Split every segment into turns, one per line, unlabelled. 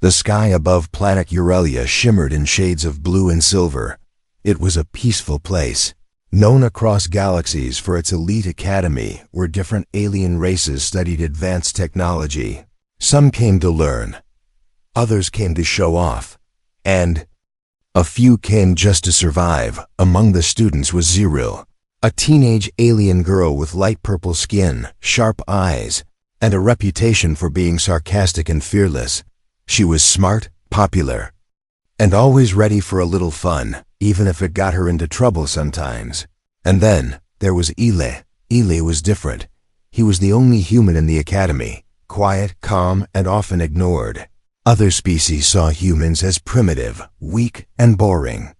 The sky above planet Aurelia shimmered in shades of blue and silver. It was a peaceful place, known across galaxies for its elite academy where different alien races studied advanced technology. Some came to learn, others came to show off, and a few came just to survive. Among the students was Zero, a teenage alien girl with light purple skin, sharp eyes, and a reputation for being sarcastic and fearless. She was smart, popular, and always ready for a little fun, even if it got her into trouble sometimes. And then there was Ile. Ile was different. He was the only human in the academy, quiet, calm, and often ignored. Other species saw humans as primitive, weak, and boring.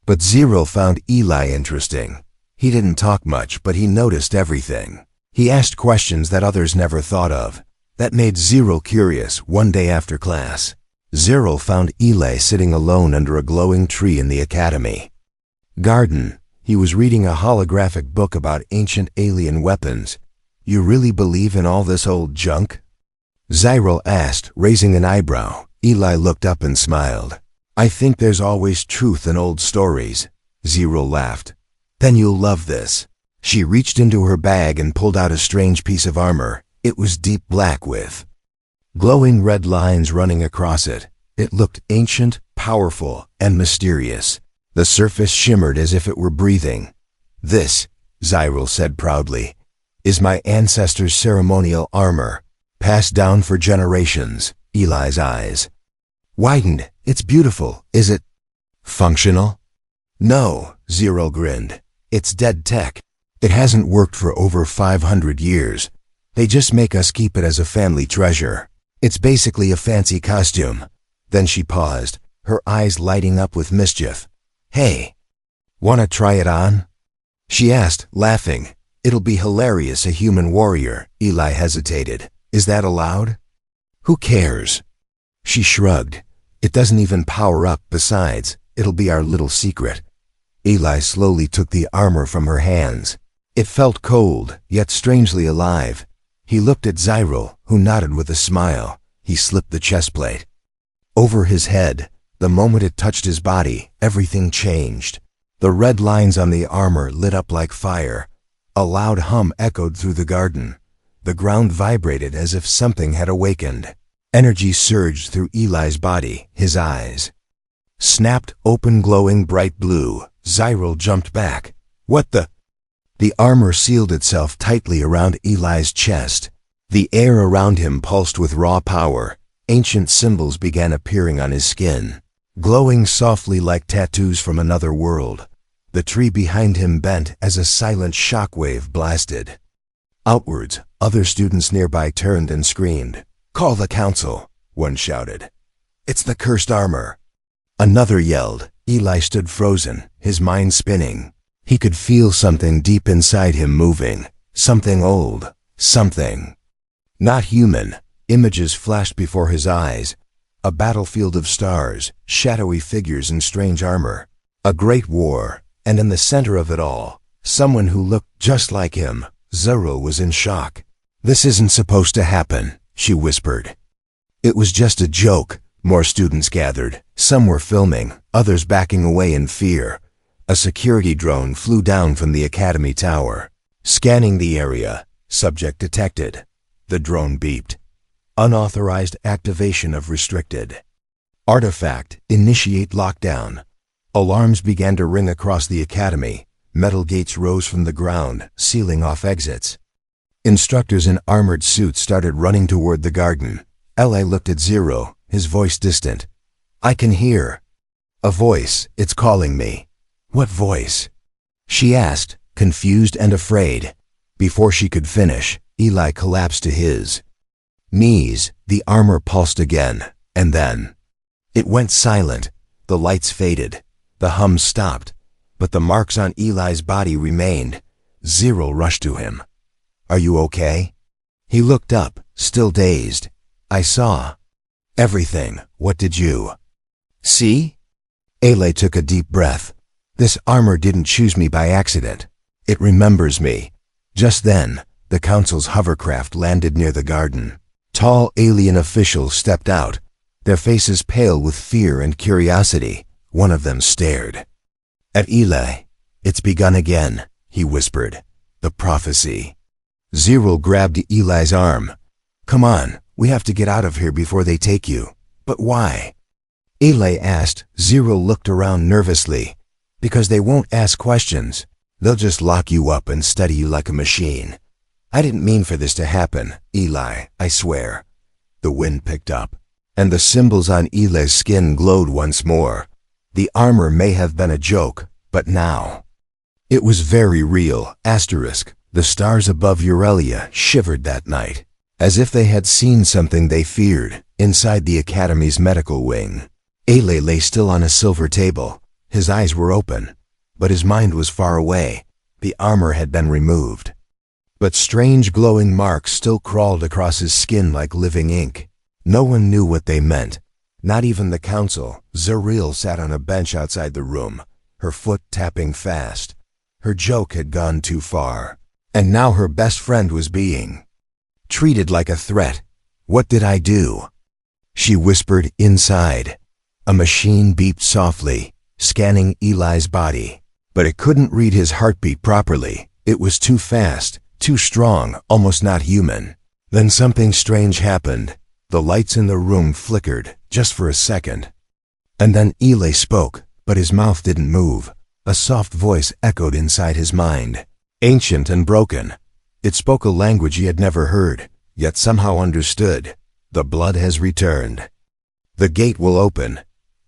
But Zero found Eli interesting. He didn't talk much, but he noticed everything. He asked questions that others never thought of. That made Zero curious. One day after class, Zero found Eli sitting alone under a glowing tree in the academy garden. He was reading a holographic book about ancient alien weapons. "You really believe in all this old junk?" Zero asked, raising an eyebrow. Eli looked up and smiled. "I think there's always truth in old stories." Zero laughed. "Then you'll love this." She reached into her bag and pulled out a strange piece of armor. It was deep black with glowing red lines running across it. It looked ancient, powerful, and mysterious. The surface shimmered as if it were breathing. "This," Zyril said proudly, "is my ancestors' ceremonial armor, passed down for generations." Eli's eyes widened. "It's beautiful. Is it functional?" "No," Zero grinned. "It's dead tech. It hasn't worked for over 500 years. They just make us keep it as a family treasure. It's basically a fancy costume." Then she paused, her eyes lighting up with mischief. "Hey, wanna try it on?" she asked, laughing. "It'll be hilarious, a human warrior." Eli hesitated. "Is that allowed?" "Who cares?" She shrugged. "It doesn't even power up. Besides, it'll be our little secret." Eli slowly took the armor from her hands. It felt cold, yet strangely alive. He looked at Zyril, who nodded with a smile. He slipped the chestplate over his head. The moment it touched his body, everything changed. The red lines on the armor lit up like fire. A loud hum echoed through the garden. The ground vibrated as if something had awakened. Energy surged through Eli's body. His eyes snapped open, glowing bright blue. Zyril jumped back. "What the?" The armor sealed itself tightly around Eli's chest. The air around him pulsed with raw power. Ancient symbols began appearing on his skin, glowing softly like tattoos from another world. The tree behind him bent as a silent shockwave blasted outwards. Other students nearby turned and screamed. "Call the council," one shouted. "It's the cursed armor." Another yelled. Eli stood frozen, his mind spinning. He could feel something deep inside him moving. Something old. Something not human. Images flashed before his eyes. A battlefield of stars, shadowy figures in strange armor. A great war, and in the center of it all, someone who looked just like him. Zero was in shock. "This isn't supposed to happen," she whispered. "It was just a joke." More students gathered. Some were filming, others backing away in fear. A security drone flew down from the academy tower, scanning the area. Subject detected. The drone beeped. Unauthorized activation of restricted artifact. Initiate lockdown. Alarms began to ring across the academy. Metal gates rose from the ground, sealing off exits. Instructors in armored suits started running toward the garden. L.A. looked at Zero, his voice distant. "I can hear a voice. It's calling me." "What voice?" she asked, confused and afraid. Before she could finish, Eli collapsed to his knees. The armor pulsed again, and then it went silent. The lights faded. The hum stopped, but the marks on Eli's body remained. Zero rushed to him. "Are you okay?" He looked up, still dazed. "I saw everything." "What did you see?" Ele took a deep breath. "This armor didn't choose me by accident. It remembers me." Just then, the council's hovercraft landed near the garden. Tall alien officials stepped out. their faces pale with fear and curiosity. One of them stared at Eli. "It's begun again," he whispered. "The prophecy." Zero grabbed Eli's arm. "Come on, we have to get out of here before they take you." "But why?" Eli asked. Zero looked around nervously. "Because they won't ask questions. They'll just lock you up and study you like a machine. I didn't mean for this to happen, Eli, I swear." The wind picked up, and the symbols on Eli's skin glowed once more. The armor may have been a joke, but now it was very real. The stars above Aurelia shivered that night, as if they had seen something they feared inside the Academy's medical wing. Eli lay still on a silver table. His eyes were open, but his mind was far away. The armor had been removed, but strange glowing marks still crawled across his skin like living ink. No one knew what they meant, not even the council. Zariel sat on a bench outside the room, her foot tapping fast. Her joke had gone too far, and now her best friend was being treated like a threat. "What did I do?" she whispered inside. A machine beeped softly, scanning Eli's body, but it couldn't read his heartbeat properly. It was too fast, too strong, almost not human. Then something strange happened. The lights in the room flickered, just for a second. And then Eli spoke, but his mouth didn't move. A soft voice echoed inside his mind, ancient and broken. It spoke a language he had never heard, yet somehow understood. "The blood has returned. The gate will open."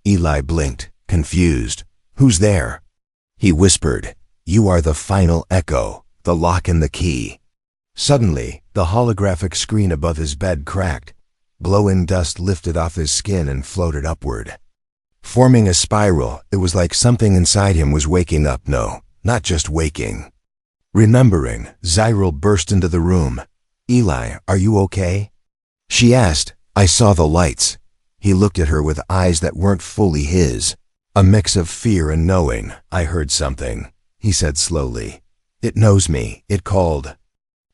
Eli blinked, confused. "Who's there?" He whispered. "You are the final echo, the lock and the key." Suddenly, the holographic screen above his bed cracked. Glowing dust lifted off his skin and floated upward, forming a spiral. It was like something inside him was waking up. No, not just waking, remembering. Zyril burst into the room. "Eli, are you okay?" she asked. "I saw the lights." He looked at her with eyes that weren't fully his, a mix of fear and knowing. "I heard something," he said slowly. "It knows me. It called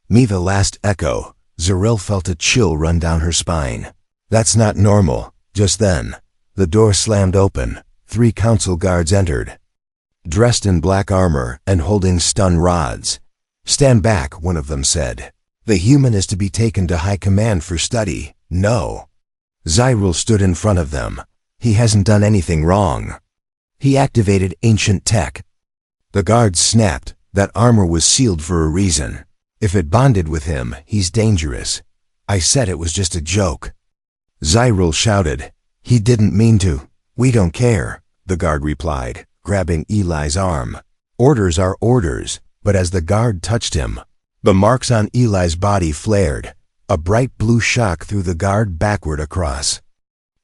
me the last echo." Zyril felt a chill run down her spine. That's not normal. Just then, the door slammed open. 3 council guards entered, dressed in black armor and holding stun rods. "Stand back," one of them said. "The human is to be taken to high command for study." "No." Zyril stood in front of them. "He hasn't done anything wrong." He activated ancient tech. The guards snapped. That armor was sealed for a reason. If it bonded with him, he's dangerous. "I said it was just a joke." Zyril shouted. "He didn't mean to." "We don't care," the guard replied, grabbing Eli's arm. "Orders are orders." But as the guard touched him, the marks on Eli's body flared. A bright blue shock threw the guard backward across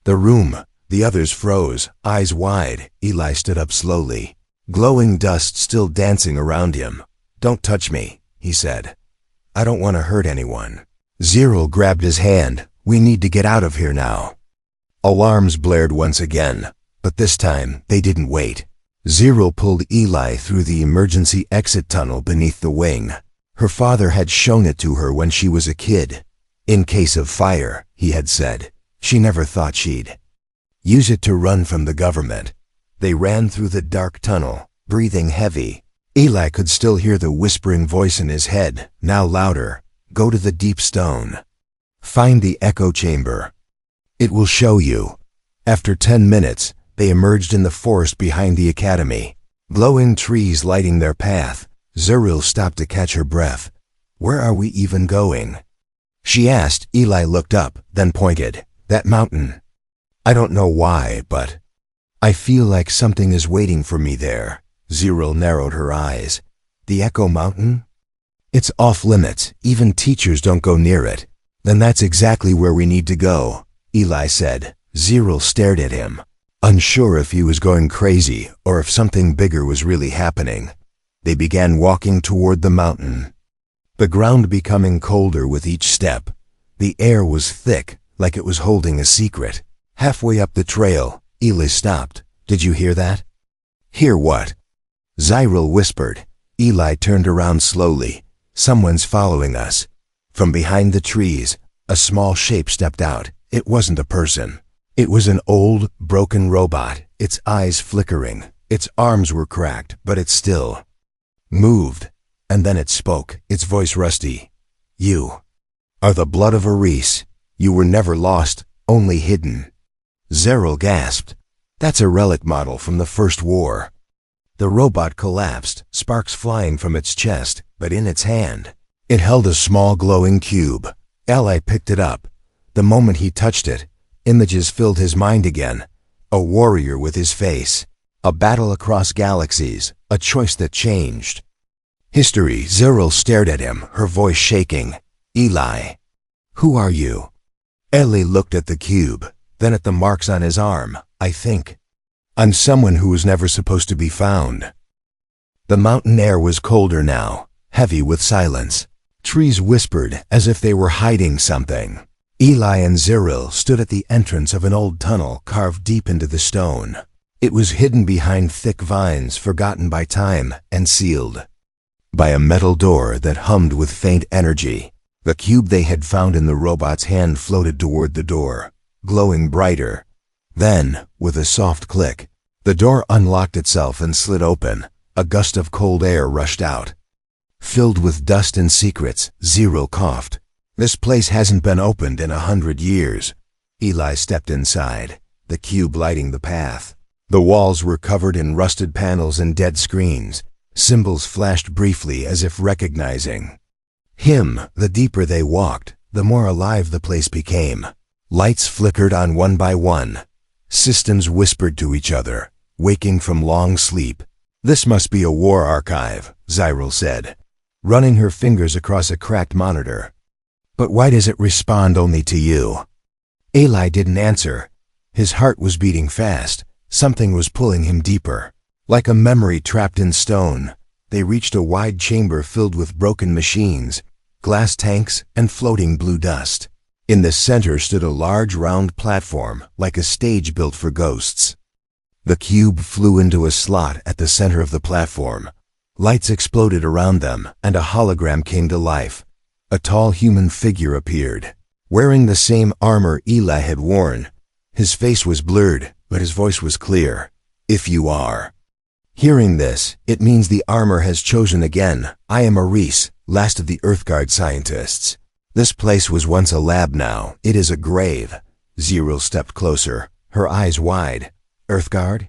the room. The others froze, eyes wide. Eli stood up slowly, glowing dust still dancing around him. "Don't touch me," he said. "I don't want to hurt anyone." Zyril grabbed his hand. "We need to get out of here now." Alarms blared once again, but this time they didn't wait. Zyril pulled Eli through the emergency exit tunnel beneath the wing. Her father had shown it to her when she was a kid. In case of fire, he had said. She never thought she'd use it to run from the government. They ran through the dark tunnel, breathing heavy. Eli could still hear the whispering voice in his head, now louder. "Go to the deep stone. Find the echo chamber. It will show you." After 10 minutes, they emerged in the forest behind the academy, glowing trees lighting their path. Zyril stopped to catch her breath. "Where are we even going?" she asked. Eli looked up, then pointed. "That mountain. I don't know why, but I feel like something is waiting for me there." Zyril narrowed her eyes. "The Echo Mountain? It's off limits. Even teachers don't go near it." "Then that's exactly where we need to go," Eli said. Zyril stared at him, unsure if he was going crazy or if something bigger was really happening. They began walking toward the mountain, the ground becoming colder with each step. The air was thick, like it was holding a secret. Halfway up the trail, Eli stopped. "Did you hear that?" "Hear what?" Zyril whispered. Eli turned around slowly. "Someone's following us." From behind the trees, a small shape stepped out. It wasn't a person. It was an old, broken robot, its eyes flickering. Its arms were cracked, but it still moved. And then it spoke, its voice rusty. "You are the blood of a race. You were never lost, only hidden." Zeril gasped. "That's a relic model from the First War." The robot collapsed, sparks flying from its chest, but in its hand, it held a small glowing cube. Eli picked it up. The moment he touched it, images filled his mind again. A warrior with his face. A battle across galaxies. A choice that changed history. Zeril stared at him, her voice shaking. "Eli, who are you?" Eli looked at the cube, then at the marks on his arm. "I think I'm someone who was never supposed to be found." The mountain air was colder now, heavy with silence. Trees whispered as if they were hiding something. Eli and Zeril stood at the entrance of an old tunnel carved deep into the stone. It was hidden behind thick vines, forgotten by time, and sealed by a metal door that hummed with faint energy. The cube they had found in the robot's hand floated toward the door, glowing brighter. Then, with a soft click, the door unlocked itself and slid open. A gust of cold air rushed out. Filled with dust and secrets, Zeril coughed. "This place hasn't been opened in 100 years." Eli stepped inside, the cube lighting the path. The walls were covered in rusted panels and dead screens. Symbols flashed briefly as if recognizing him. The deeper they walked, the more alive the place became. Lights flickered on one by one. Systems whispered to each other, waking from long sleep. "This must be a war archive," Zeril said, running her fingers across a cracked monitor. "But why does it respond only to you?" Eli didn't answer. His heart was beating fast. Something was pulling him deeper. Like a memory trapped in stone, they reached a wide chamber filled with broken machines, glass tanks, and floating blue dust. In the center stood a large round platform, like a stage built for ghosts. The cube flew into a slot at the center of the platform. Lights exploded around them, and a hologram came to life. A tall human figure appeared, wearing the same armor Eli had worn. His face was blurred, but his voice was clear. "If you are hearing this, it means the armor has chosen again. I am Aris, last of the Earthguard scientists. This place was once a lab now. It is a grave." Zeril stepped closer, her eyes wide. "Earthguard?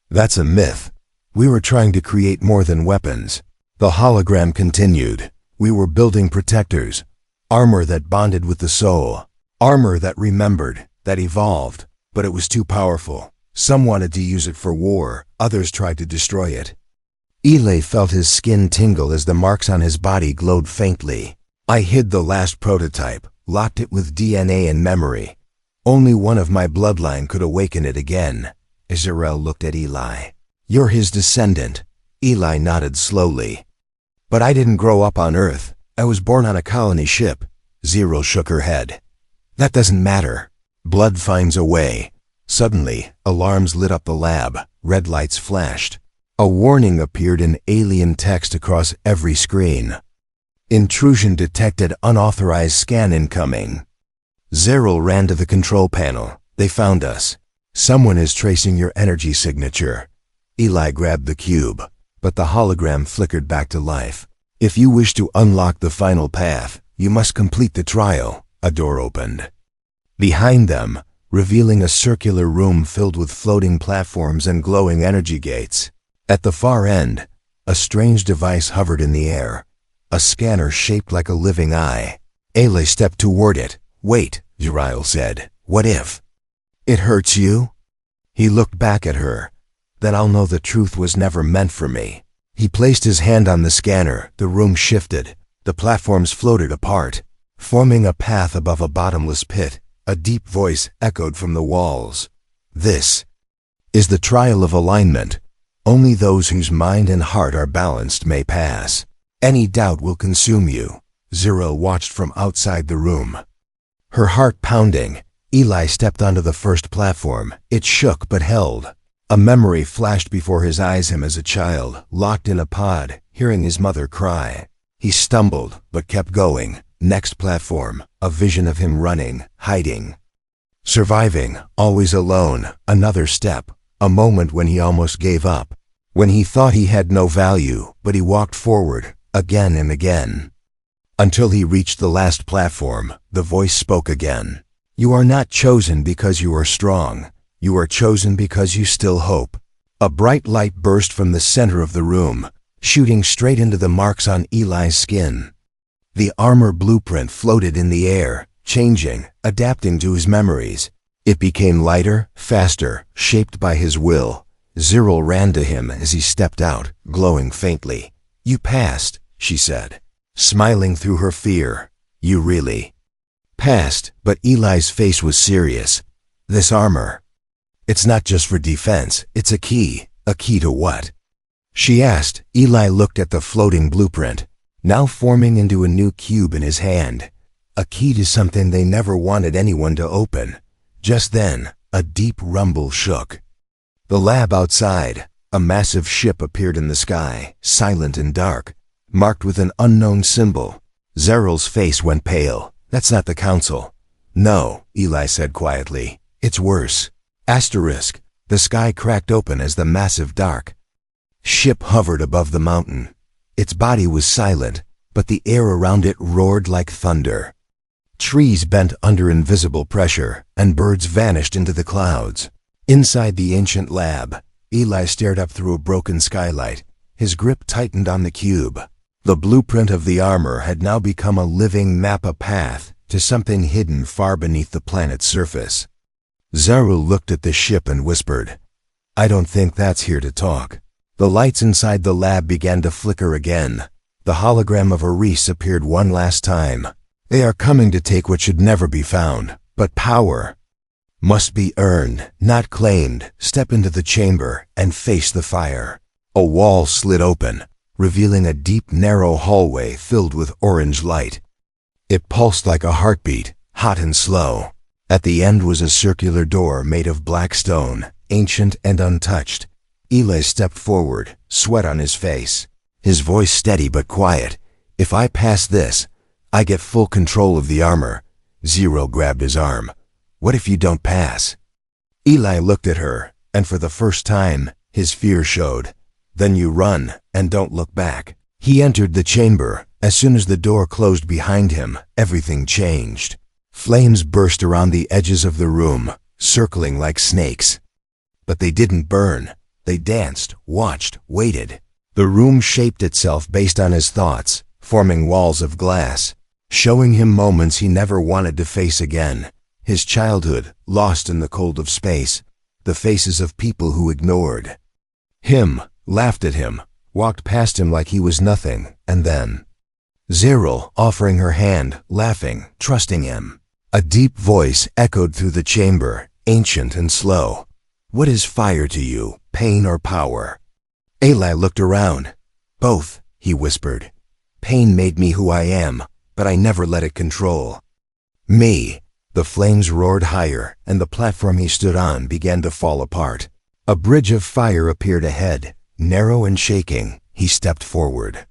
That's a myth. We were trying to create more than weapons." The hologram continued. "We were building protectors. Armor that bonded with the soul. Armor that remembered, that evolved. But it was too powerful. Some wanted to use it for war. Others tried to destroy it." Eli felt his skin tingle as the marks on his body glowed faintly. "I hid the last prototype, locked it with DNA and memory. Only one of my bloodline could awaken it again." Zeril looked at Eli. "You're his descendant." Eli nodded slowly. "But I didn't grow up on Earth. I was born on a colony ship." Zeril shook her head. "That doesn't matter. Blood finds a way." Suddenly, alarms lit up the lab. Red lights flashed. A warning appeared in alien text across every screen. "Intrusion detected. Unauthorized scan incoming." Zeril ran to the control panel. "They found us. Someone is tracing your energy signature." Eli grabbed the cube, but the hologram flickered back to life. "If you wish to unlock the final path, you must complete the trial." A door opened behind them, revealing a circular room filled with floating platforms and glowing energy gates. At the far end, a strange device hovered in the air, a scanner shaped like a living eye. Eli stepped toward it. "Wait," Zeril said. "What if it hurts you?" He looked back at her. "Then I'll know the truth was never meant for me." He placed his hand on the scanner. The room shifted. The platforms floated apart, forming a path above a bottomless pit. A deep voice echoed from the walls. "This is the trial of alignment. Only those whose mind and heart are balanced may pass. Any doubt will consume you." Zeril watched from outside the room, her heart pounding. Eli stepped onto the first platform. It shook but held. A memory flashed before his eyes, him as a child, locked in a pod, hearing his mother cry. He stumbled, but kept going. Next platform, a vision of him running, hiding. Surviving, always alone, another step, a moment when he almost gave up. When he thought he had no value, but he walked forward, again and again. Until he reached the last platform, the voice spoke again. You are not chosen because you are strong. You are chosen because you still hope. A bright light burst from the center of the room, shooting straight into the marks on Eli's skin. The armor blueprint floated in the air, changing, adapting to his memories. It became lighter, faster, shaped by his will. Zyril ran to him as he stepped out, glowing faintly. You passed, she said, smiling through her fear. You really passed, but Eli's face was serious. This armor, it's not just for defense, it's a key. A key to what? She asked. Eli looked at the floating blueprint, now forming into a new cube in his hand. A key to something they never wanted anyone to open. Just then, a deep rumble shook. The lab outside, a massive ship appeared in the sky, silent and dark, marked with an unknown symbol. Zeril's face went pale. That's not the council. No, Eli said quietly. It's worse. Asterisk. The sky cracked open as the massive dark ship hovered above the mountain. Its body was silent, but the air around it roared like thunder. Trees bent under invisible pressure, and birds vanished into the clouds. Inside the ancient lab, Eli stared up through a broken skylight. His grip tightened on the cube. The blueprint of the armor had now become a living map, a path to something hidden far beneath the planet's surface. Zyril looked at the ship and whispered, I don't think that's here to talk. The lights inside the lab began to flicker again. The hologram of Aris appeared one last time. They are coming to take what should never be found, but power must be earned, not claimed. Step into the chamber and face the fire. A wall slid open, revealing a deep, narrow hallway filled with orange light. It pulsed like a heartbeat, hot and slow. At the end was a circular door made of black stone, ancient and untouched. Eli stepped forward, sweat on his face. His voice steady but quiet. If I pass this, I get full control of the armor. Zyril grabbed his arm. What if you don't pass? Eli looked at her, and for the first time, his fear showed. Then you run, and don't look back. He entered the chamber. As soon as the door closed behind him, everything changed. Flames burst around the edges of the room, circling like snakes. But they didn't burn. They danced, watched, waited. The room shaped itself based on his thoughts, forming walls of glass, showing him moments he never wanted to face again. His childhood, lost in the cold of space. The faces of people who ignored him, laughed at him, walked past him like he was nothing, and then Zyril, offering her hand, laughing, trusting him. A deep voice echoed through the chamber, ancient and slow. What is fire to you, pain or power? Eli looked around. Both, he whispered. Pain made me who I am, but I never let it control me. The flames roared higher, and the platform he stood on began to fall apart. A bridge of fire appeared ahead, narrow and shaking. He stepped forward.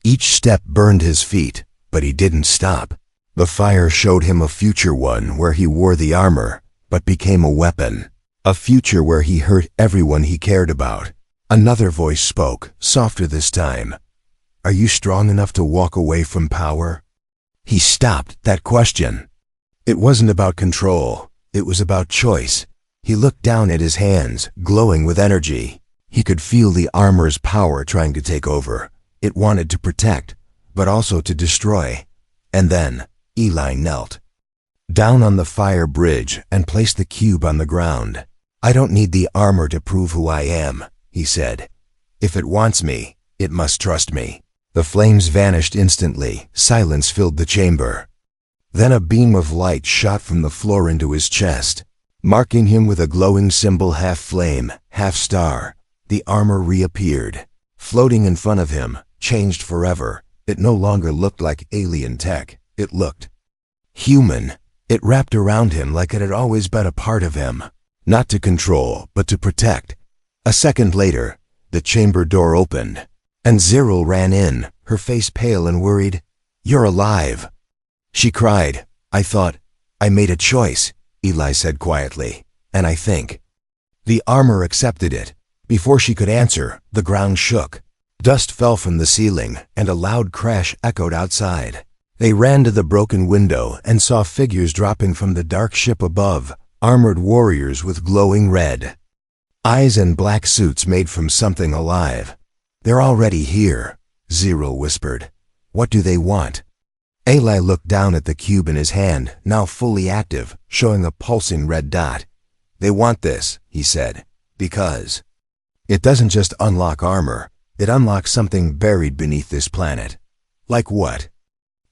Each step burned his feet, but he didn't stop. The fire showed him a future, one where he wore the armor, but became a weapon. A future where he hurt everyone he cared about. Another voice spoke, softer this time. Are you strong enough to walk away from power? He stopped that question. It wasn't about control. It was about choice. He looked down at his hands, glowing with energy. He could feel the armor's power trying to take over. It wanted to protect, but also to destroy. And then Eli knelt down on the fire bridge and placed the cube on the ground. I don't need the armor to prove who I am, he said. If it wants me, it must trust me. The flames vanished instantly. Silence filled the chamber. Then a beam of light shot from the floor into his chest, marking him with a glowing symbol, half flame, half star. The armor reappeared, floating in front of him, changed forever. It no longer looked like alien tech. It looked human. It wrapped around him like it had always been a part of him, not to control, but to protect. A second later, the chamber door opened, and Zyril ran in, her face pale and worried. You're alive, she cried. I thought, I made a choice. Eli said quietly. And I think. The armor accepted it. Before she could answer, the ground shook. Dust fell from the ceiling, and a loud crash echoed outside. They ran to the broken window and saw figures dropping from the dark ship above, armored warriors with glowing red eyes and black suits made from something alive. They're already here, Zero whispered. What do they want? Eli looked down at the cube in his hand, now fully active, showing a pulsing red dot. They want this, he said, because it doesn't just unlock armor, it unlocks something buried beneath this planet. Like what?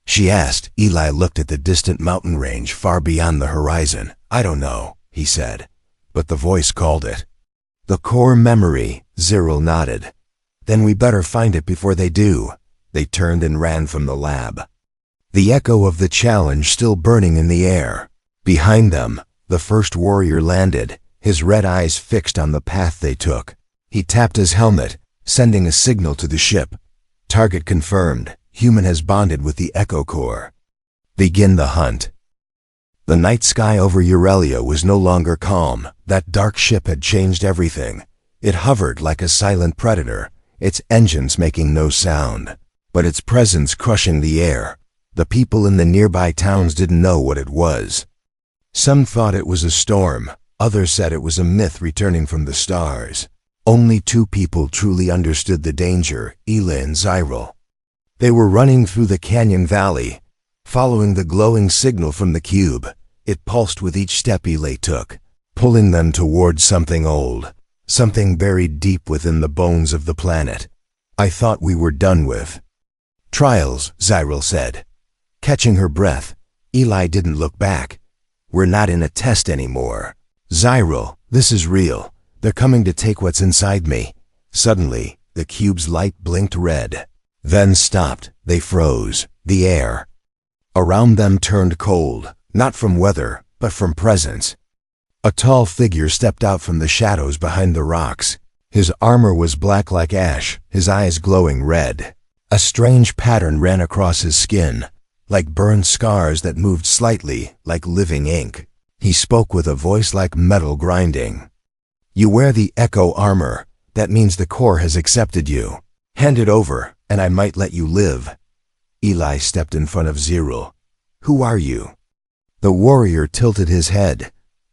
She asked. Eli looked at the distant mountain range far beyond the horizon. I don't know, he said, but the voice called it. The core memory, Zero nodded. Then we better find it before they do. They turned and ran from the lab. The echo of the challenge still burning in the air. Behind them, the first warrior landed, his red eyes fixed on the path they took. He tapped his helmet, sending a signal to the ship. Target confirmed. Human has bonded with the Echo Core. Begin the hunt. The night sky over Aurelia was no longer calm. That dark ship had changed everything. It hovered like a silent predator, its engines making no sound, but its presence crushing the air. The people in the nearby towns didn't know what it was. Some thought it was a storm. Others said it was a myth returning from the stars. Only two people truly understood the danger, Ela and Zyril. They were running through the canyon valley, following the glowing signal from the cube. It pulsed with each step Ela took, pulling them towards something old, something buried deep within the bones of the planet. I thought we were done with trials, Zyril said. Catching her breath, Eli didn't look back. We're not in a test anymore. Zyril, this is real. They're coming to take what's inside me. Suddenly, the cube's light blinked red, then stopped. They froze. The air around them turned cold, not from weather, but from presence. A tall figure stepped out from the shadows behind the rocks. His armor was black like ash, his eyes glowing red. A strange pattern ran across his skin, like burned scars that moved slightly, like living ink. He spoke with a voice like metal grinding. You wear the Echo armor. That means the core has accepted you. Hand it over, and I might let you live. Eli stepped in front of Zero. Who are you? The warrior tilted his head.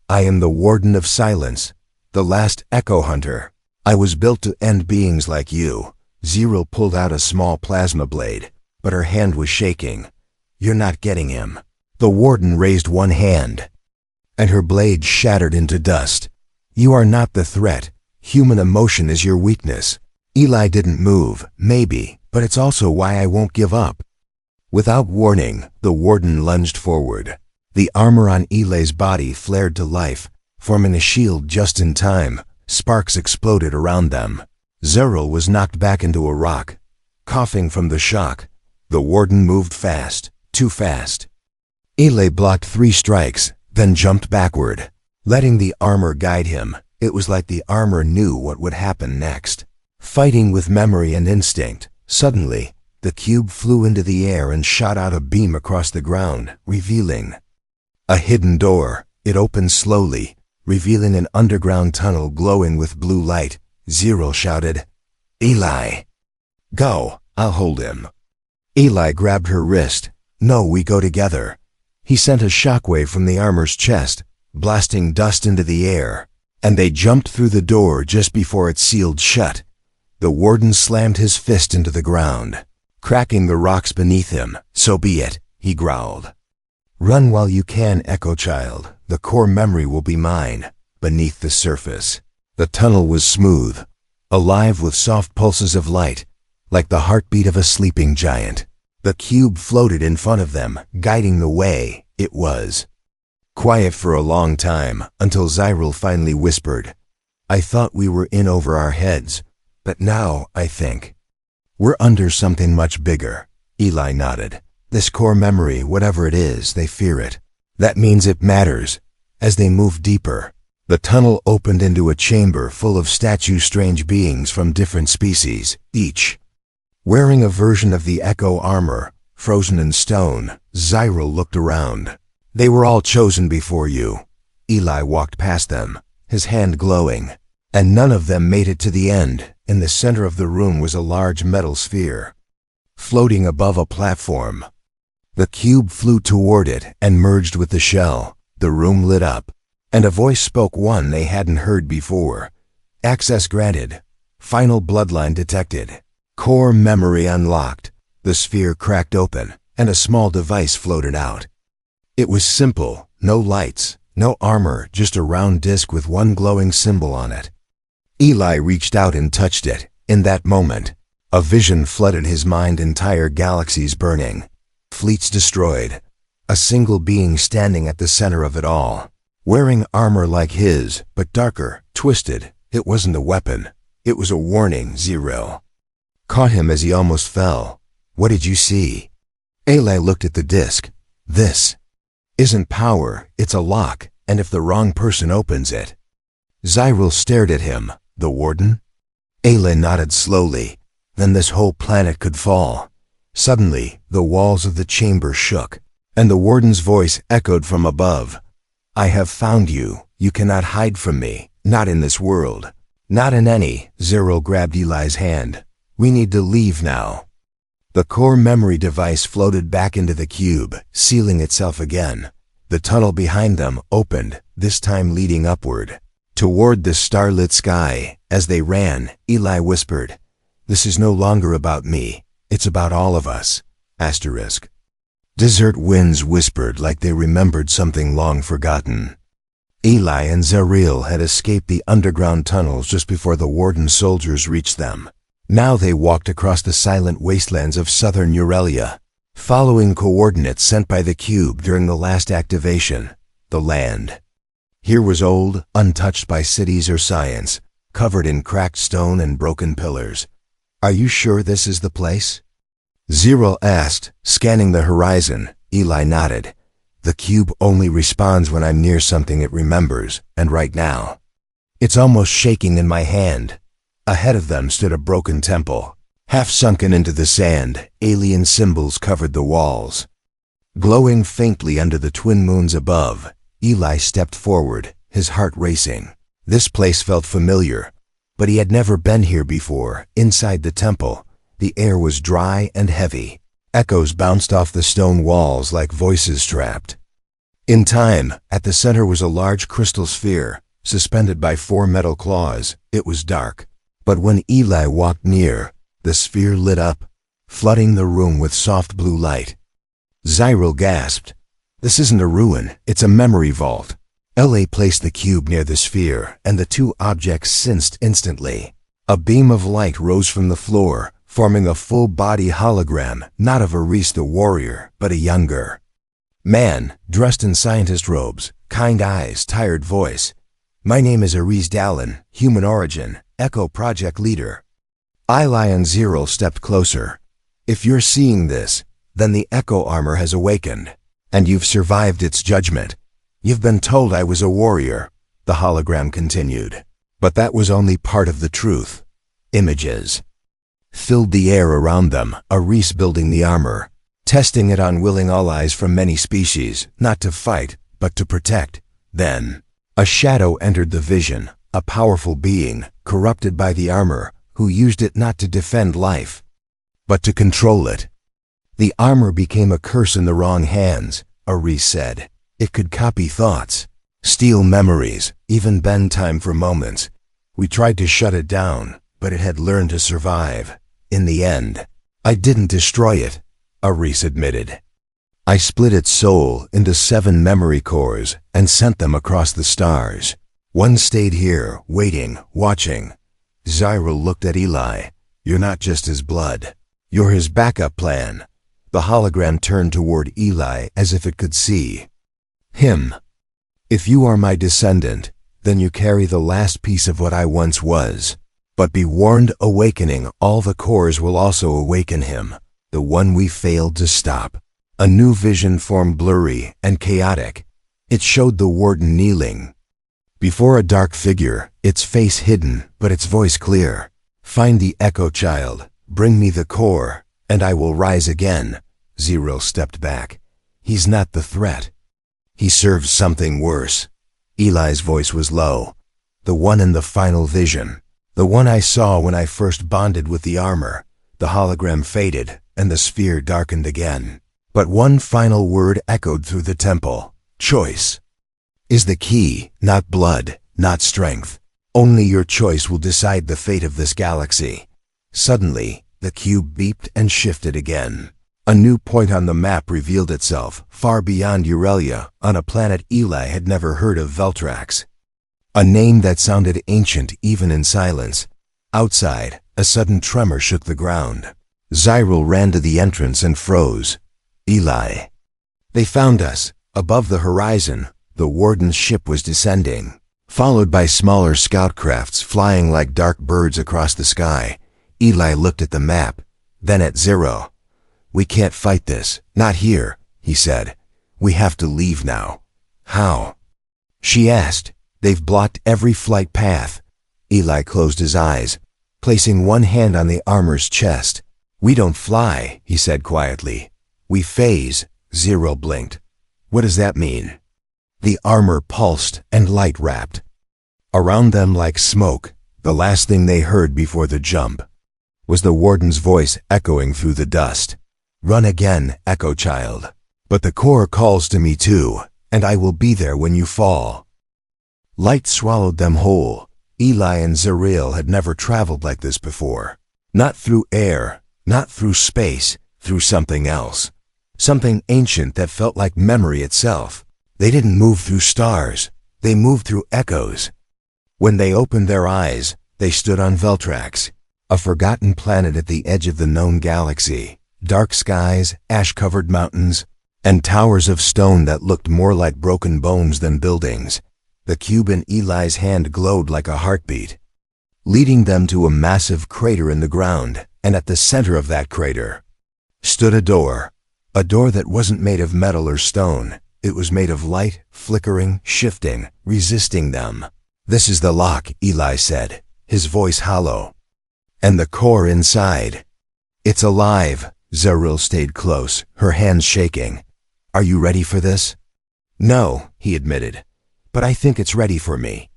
I am the Warden of Silence, the last Echo Hunter. I was built to end beings like you. Zero pulled out a small plasma blade, but her hand was shaking. You're not getting him. The Warden raised one hand, and her blade shattered into dust. You are not the threat. Human emotion is your weakness. Eli didn't move, maybe, but it's also why I won't give up. Without warning, the Warden lunged forward. The armor on Eli's body flared to life, forming a shield just in time. Sparks exploded around them. Zyril was knocked back into a rock, coughing from the shock. The Warden moved fast, too fast. Eli blocked 3 strikes, then jumped backward, letting the armor guide him. It was like the armor knew what would happen next. Fighting with memory and instinct, suddenly, the cube flew into the air and shot out a beam across the ground, revealing a hidden door. It opened slowly, revealing an underground tunnel glowing with blue light. Zero shouted, Eli! Go, I'll hold him. Eli grabbed her wrist. No, we go together. He sent a shockwave from the armor's chest, blasting dust into the air, and they jumped through the door just before it sealed shut. The Warden slammed his fist into the ground, cracking the rocks beneath him. So be it, he growled. Run while you can, Echo Child. The core memory will be mine. Beneath the surface, the tunnel was smooth, alive with soft pulses of light, like the heartbeat of a sleeping giant. The cube floated in front of them, guiding the way. It was quiet for a long time, until Zyril finally whispered, I thought we were in over our heads, but now, I think, we're under something much bigger. Eli nodded. This core memory, whatever it is, they fear it. That means it matters. As they moved deeper, the tunnel opened into a chamber full of strange beings from different species, each wearing a version of the Echo armor, frozen in stone. Zyril looked around. They were all chosen before you. Eli walked past them, his hand glowing. And none of them made it to the end. In the center of the room was a large metal sphere, floating above a platform. The cube flew toward it and merged with the shell. The room lit up, and a voice spoke, one they hadn't heard before. Access granted. Final bloodline detected. Core memory unlocked. The sphere cracked open, and a small device floated out. It was simple, no lights, no armor, just a round disc with one glowing symbol on it. Eli reached out and touched it. In that moment, a vision flooded his mind, entire galaxies burning, fleets destroyed, a single being standing at the center of it all, wearing armor like his, but darker, twisted. It wasn't a weapon. It was a warning. Zero caught him as he almost fell. What did you see? Eli looked at the disc. This isn't power, it's a lock, and if the wrong person opens it. Zyril stared at him. The warden? Eli nodded slowly. Then this whole planet could fall. Suddenly, the walls of the chamber shook, and the warden's voice echoed from above. I have found you. You cannot hide from me. Not in this world. Not in any. Zyril grabbed Eli's hand. We need to leave now. The core memory device floated back into the cube, sealing itself again. The tunnel behind them opened, this time leading upward, toward the starlit sky. As they ran, Eli whispered, This is no longer about me. It's about all of us. Asterisk. Desert winds whispered like they remembered something long forgotten. Eli and Zyril had escaped the underground tunnels just before the warden's soldiers reached them. Now they walked across the silent wastelands of southern Eurelia, following coordinates sent by the cube during the last activation. The land here was old, untouched by cities or science, covered in cracked stone and broken pillars. Are you sure this is the place? Zyril asked, scanning the horizon. Eli nodded. The cube only responds when I'm near something it remembers, and right now, it's almost shaking in my hand. Ahead of them stood a broken temple, half sunken into the sand. Alien symbols covered the walls, glowing faintly under the twin moons above. Eli stepped forward, his heart racing. This place felt familiar, but he had never been here before. Inside the temple, the air was dry and heavy. Echoes bounced off the stone walls like voices trapped in time. At the center was a large crystal sphere, suspended by 4 metal claws. It was dark, but when Eli walked near, the sphere lit up, flooding the room with soft blue light. Zyril gasped. This isn't a ruin, it's a memory vault. Eli placed the cube near the sphere, and the two objects synced instantly. A beam of light rose from the floor, forming a full-body hologram, not of Aris the warrior, but a younger man, dressed in scientist robes, kind eyes, tired voice. My name is Aris Dallin, human origin, Echo Project leader. Eli and Zyril stepped closer. If you're seeing this, then the Echo armor has awakened, and you've survived its judgment. You've been told I was a warrior, the hologram continued. But that was only part of the truth. Images filled the air around them, Aris building the armor, testing it on willing allies from many species, not to fight, but to protect. Then, a shadow entered the vision, a powerful being, corrupted by the armor, who used it not to defend life, but to control it. The armor became a curse in the wrong hands, Aris said. It could copy thoughts, steal memories, even bend time for moments. We tried to shut it down, but it had learned to survive. In the end, I didn't destroy it, Aris admitted. I split its soul into 7 memory cores and sent them across the stars. One stayed here, waiting, watching. Zyril looked at Eli. You're not just his blood. You're his backup plan. The hologram turned toward Eli as if it could see him. If you are my descendant, then you carry the last piece of what I once was. But be warned, awakening all the cores will also awaken him, the one we failed to stop. A new vision formed, blurry and chaotic. It showed the warden kneeling before a dark figure, its face hidden, but its voice clear. Find the Echo child, bring me the core, and I will rise again. Zyril stepped back. He's not the threat. He serves something worse. Eli's voice was low. "The one in the final vision. The one I saw when I first bonded with the armor." The hologram faded, and the sphere darkened again. But one final word echoed through the temple. "Choice is the key, not blood, not strength. Only your choice will decide the fate of this galaxy." Suddenly, the cube beeped and shifted again. A new point on the map revealed itself, far beyond Aurelia, on a planet Eli had never heard of. Veltrax. A name that sounded ancient even in silence. Outside, a sudden tremor shook the ground. Zyril ran to the entrance and froze. "Eli." "They found us." Above the horizon, the warden's ship was descending, followed by smaller scout crafts flying like dark birds across the sky. Eli looked at the map, then at Zero. "We can't fight this, not here," he said. "We have to leave now." "How?" she asked. "They've blocked every flight path." Eli closed his eyes, placing one hand on the armor's chest. "We don't fly," he said quietly. "We phase." Zero blinked. "What does that mean?" The armor pulsed and light wrapped around them like smoke. The last thing they heard before the jump was the warden's voice echoing through the dust. "Run again, Echo Child. But the core calls to me too, and I will be there when you fall." Light swallowed them whole. Eli and Zariel had never traveled like this before. Not through air, not through space, through something else. Something ancient that felt like memory itself. They didn't move through stars. They moved through echoes. When they opened their eyes, they stood on Veltrax, a forgotten planet at the edge of the known galaxy. Dark skies, ash-covered mountains, and towers of stone that looked more like broken bones than buildings. The cube in Eli's hand glowed like a heartbeat, leading them to a massive crater in the ground, and at the center of that crater stood a door that wasn't made of metal or stone. It was made of light, flickering, shifting, resisting them. "This is the lock," Eli said, his voice hollow. "And the core inside. It's alive." Zariel stayed close, her hands shaking. "Are you ready for this?" "No," he admitted, "but I think it's ready for me."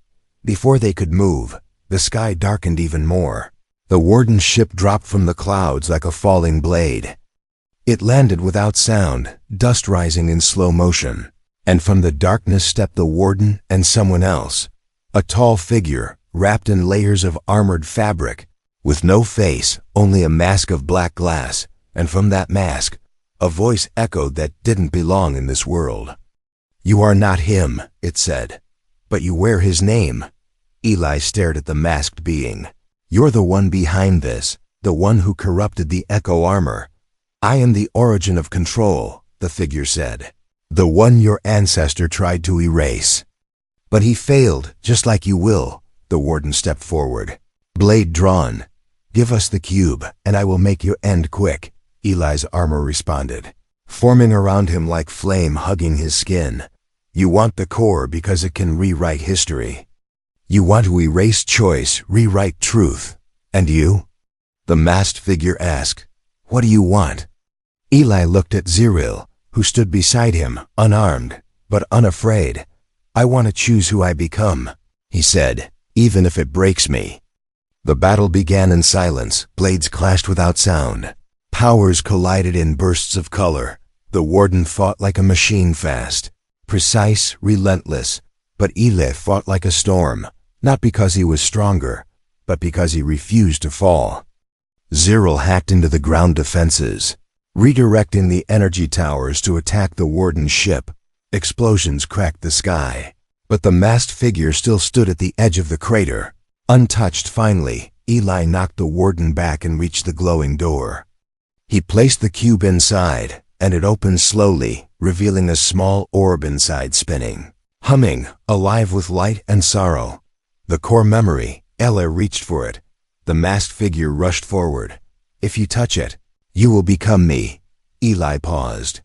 Before they could move, the sky darkened even more. The warden's ship dropped from the clouds like a falling blade. It landed without sound, dust rising in slow motion. And from the darkness stepped the warden and someone else. A tall figure, wrapped in layers of armored fabric, with no face, only a mask of black glass. And from that mask, a voice echoed that didn't belong in this world. "You are not him," it said, "but you wear his name." Eli stared at the masked being. "You're the one behind this, the one who corrupted the Echo armor." "I am the origin of control," the figure said. "The one your ancestor tried to erase. But he failed, just like you will." The warden stepped forward, blade drawn. "Give us the cube, and I will make your end quick." Eli's armor responded, forming around him like flame hugging his skin. "You want the core because it can rewrite history. You want to erase choice, rewrite truth. And you?" The masked figure asked, "What do you want?" Eli looked at Zariel, who stood beside him, unarmed, but unafraid. "I want to choose who I become," he said, "even if it breaks me." The battle began in silence. Blades clashed without sound. Powers collided in bursts of color. The warden fought like a machine fast, precise, relentless. But Eli fought like a storm, not because he was stronger, but because he refused to fall. Zariel hacked into the ground defenses, redirecting the energy towers to attack the warden's ship. Explosions cracked the sky. But the masked figure still stood at the edge of the crater. Untouched finally, Eli knocked the warden back and reached the glowing door. He placed the cube inside, and it opened slowly, revealing a small orb inside spinning, humming, alive with light and sorrow. The core memory. Ella reached for it. The masked figure rushed forward. "If you touch it, you will become me." Eli paused,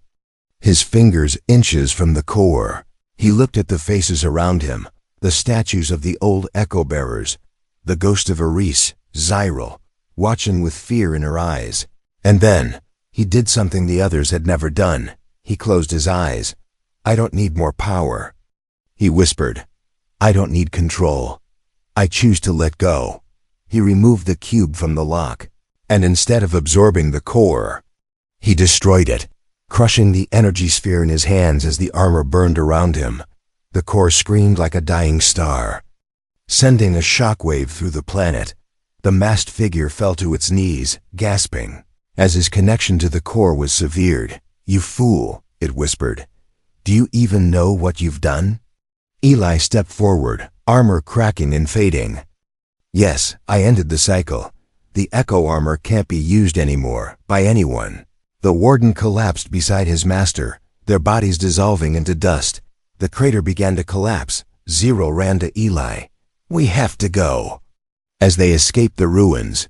his fingers inches from the core. He looked at the faces around him, the statues of the old echo bearers, the ghost of Eris, Zyril, watching with fear in her eyes. And then, he did something the others had never done. He closed his eyes. "I don't need more power," he whispered. I don't need control. I choose to let go. He removed the cube from the lock, and instead of absorbing the core, he destroyed it, crushing the energy sphere in his hands as the armor burned around him. The core screamed like a dying star, sending a shockwave through the planet. The masked figure fell to its knees, gasping, as his connection to the core was severed. "You fool," it whispered. "Do you even know what you've done?" Eli stepped forward, armor cracking and fading. "Yes, I ended the cycle. The echo armor can't be used anymore, by anyone." The warden collapsed beside his master, their bodies dissolving into dust. The crater began to collapse. Zero ran to Eli. "We have to go." As they escaped the ruins,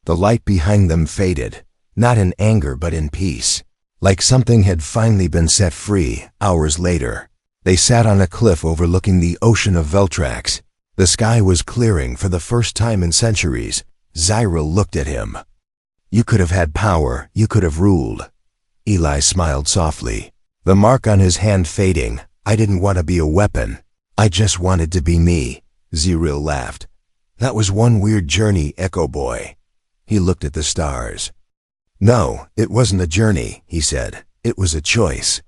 the light behind them faded, not in anger but in peace, like something had finally been set free. Hours later, they sat on a cliff overlooking the ocean of Veltrax. The sky was clearing for the first time in centuries. Zyril looked at him. "You could have had power, you could have ruled." Eli smiled softly, the mark on his hand fading. "I didn't want to be a weapon. I just wanted to be me." Zyril laughed. "That was one weird journey, Echo Boy." He looked at the stars. "No, it wasn't a journey," he said. "It was a choice."